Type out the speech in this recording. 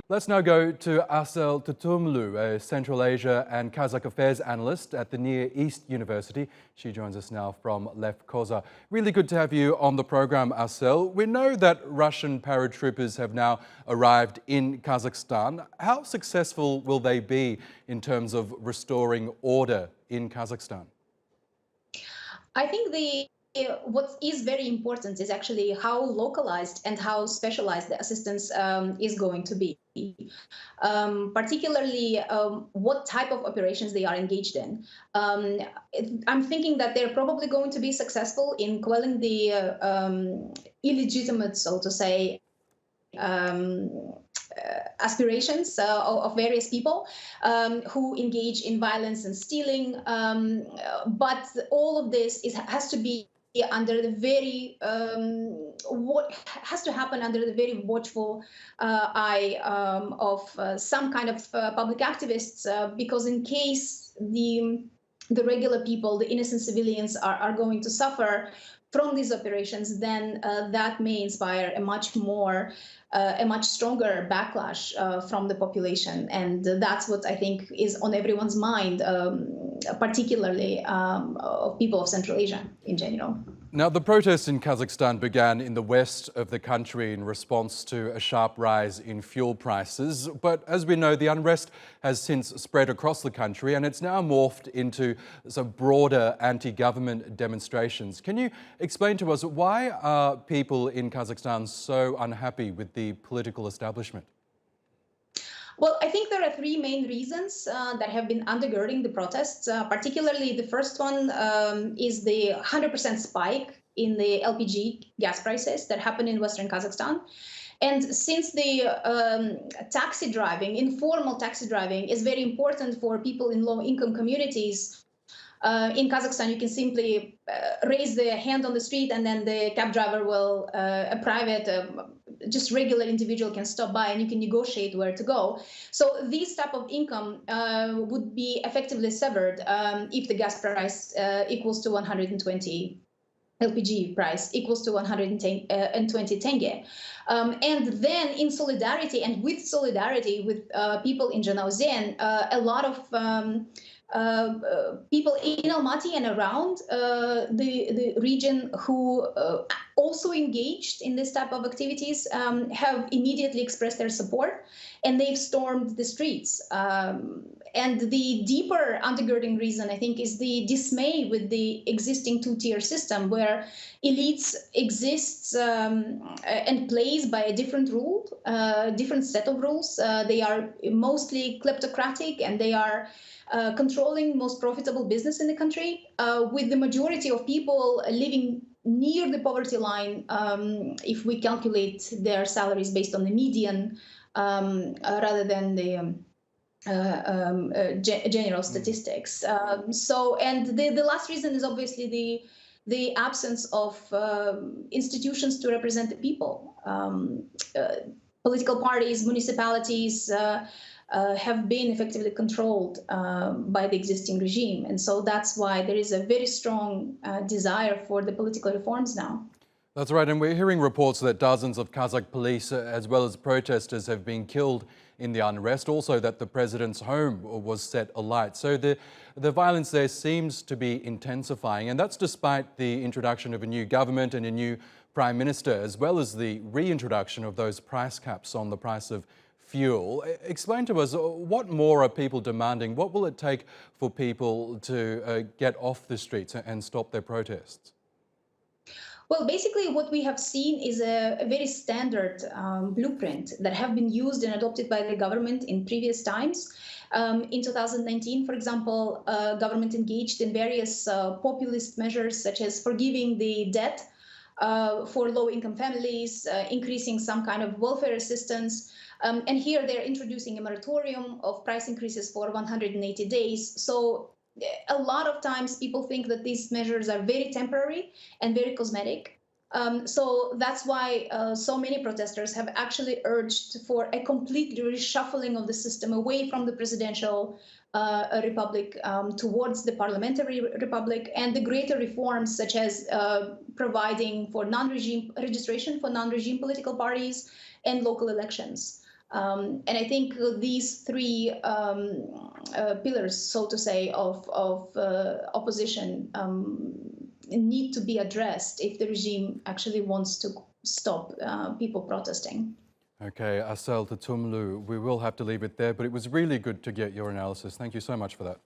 Let's now go to Assel Tutumlu, a Central Asia and Kazakh affairs analyst at the Near East University. She joins us now from Lefkoza. Really good to have you on the program, Assel. We know that Russian paratroopers have now arrived in Kazakhstan. How successful will they be in terms of restoring order in Kazakhstan? I think what is very important is actually how localized and how specialized the assistance is going to be. Particularly what type of operations they are engaged in. I'm thinking that they're probably going to be successful in quelling the illegitimate, so to say, aspirations of various people who engage in violence and stealing. But all of this has to be under the very what has to happen under the very watchful eye of some kind of public activists, because in case the regular people, the innocent civilians, are going to suffer from these operations, then that may inspire a much stronger backlash from the population, and that's what I think is on everyone's mind, particularly of people of Central Asia in general. Now, the protests in Kazakhstan began in the west of the country in response to a sharp rise in fuel prices. But as we know, the unrest has since spread across the country and it's now morphed into some broader anti-government demonstrations. Can you explain to us why are people in Kazakhstan so unhappy with the political establishment? Well, I think there are three main reasons that have been undergirding the protests. Particularly, the first one is the 100% spike in the LPG gas prices that happened in Western Kazakhstan. And since the taxi driving, informal taxi driving, is very important for people in low-income communities, in Kazakhstan, you can simply raise the hand on the street and then the cab driver will, a private, just regular individual can stop by and you can negotiate where to go. So this type of income would be effectively severed if the gas price equals to 120 LPG price equals to 120 tenge. And then in solidarity and with solidarity with people in Zhanaozen, a lot of people in Almaty and around the region who also engaged in this type of activities have immediately expressed their support, and they've stormed the streets. And the deeper undergirding reason, I think, is the dismay with the existing two-tier system where elites exists and plays by a different rule, different set of rules. They are mostly kleptocratic and they are controlling most profitable business in the country, with the majority of people living near the poverty line, if we calculate their salaries based on the median rather than the general statistics. And the last reason is obviously the absence of institutions to represent the people. Political parties, municipalities, have been effectively controlled by the existing regime. And so that's why there is a very strong desire for the political reforms now. That's right, and we're hearing reports that dozens of Kazakh police as well as protesters have been killed in the unrest, also that the president's home was set alight. So the violence there seems to be intensifying, and that's despite the introduction of a new government and a new prime minister, as well as the reintroduction of those price caps on the price of fuel. Explain to us, what more are people demanding? What will it take for people to get off the streets and stop their protests? Well, basically what we have seen is a very standard blueprint that have been used and adopted by the government in previous times. In 2019, for example, government engaged in various populist measures such as forgiving the debt for low-income families, increasing some kind of welfare assistance. And here they're introducing a moratorium of price increases for 180 days. So a lot of times people think that these measures are very temporary and very cosmetic. So that's why so many protesters have actually urged for a complete reshuffling of the system away from the presidential republic towards the parliamentary republic, and the greater reforms such as providing for non-regime registration for non-regime political parties and local elections. And I think these three pillars, so to say, of opposition need to be addressed if the regime actually wants to stop people protesting. Okay, Assel Tutumlu, we will have to leave it there, but it was really good to get your analysis. Thank you so much for that.